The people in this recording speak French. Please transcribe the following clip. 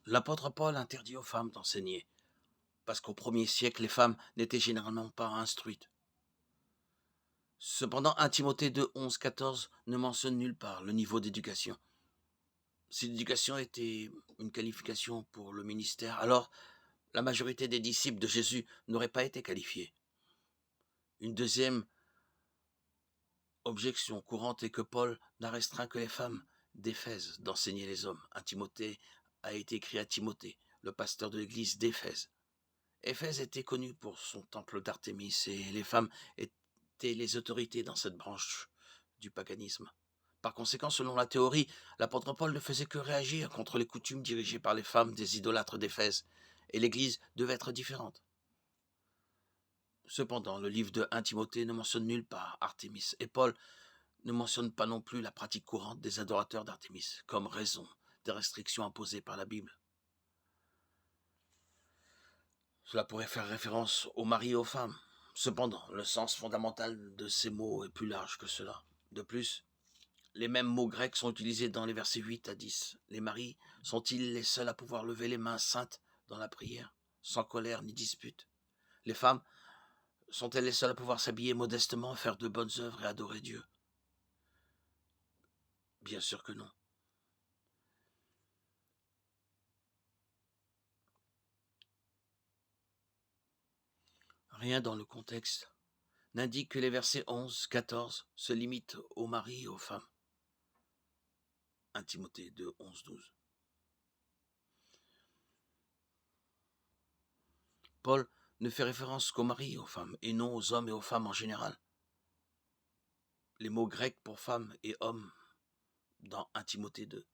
L'apôtre Paul interdit aux femmes d'enseigner, parce qu'au 1er siècle, les femmes n'étaient généralement pas instruites. Cependant, 1 Timothée 2, 11-14 ne mentionne nulle part le niveau d'éducation. Si l'éducation était une qualification pour le ministère, alors la majorité des disciples de Jésus n'auraient pas été qualifiés. Une deuxième objection courante est que Paul n'a restreint que les femmes d'Éphèse d'enseigner les hommes. 1 Timothée a été écrit à Timothée, le pasteur de l'église d'Éphèse. Éphèse était connue pour son temple d'Artémis et les femmes étaient les autorités dans cette branche du paganisme. Par conséquent, selon la théorie, l'apôtre Paul ne faisait que réagir contre les coutumes dirigées par les femmes des idolâtres d'Éphèse, et l'Église devait être différente. Cependant, le livre de 1 Timothée ne mentionne nulle part Artémis, et Paul ne mentionne pas non plus la pratique courante des adorateurs d'Artémis, comme raison des restrictions imposées par la Bible. Cela pourrait faire référence aux maris et aux femmes. Cependant, le sens fondamental de ces mots est plus large que cela. De plus, les mêmes mots grecs sont utilisés dans les versets 8 à 10. Les maris sont-ils les seuls à pouvoir lever les mains saintes dans la prière, sans colère ni dispute? Les femmes sont-elles les seules à pouvoir s'habiller modestement, faire de bonnes œuvres et adorer Dieu? Bien sûr que non. Rien dans le contexte n'indique que les versets 11, 14 se limitent aux maris et aux femmes. 1 Timothée 2, 11, 12. Paul ne fait référence qu'aux maris et aux femmes, et non aux hommes et aux femmes en général. Les mots grecs pour femme et homme dans 1 Timothée 2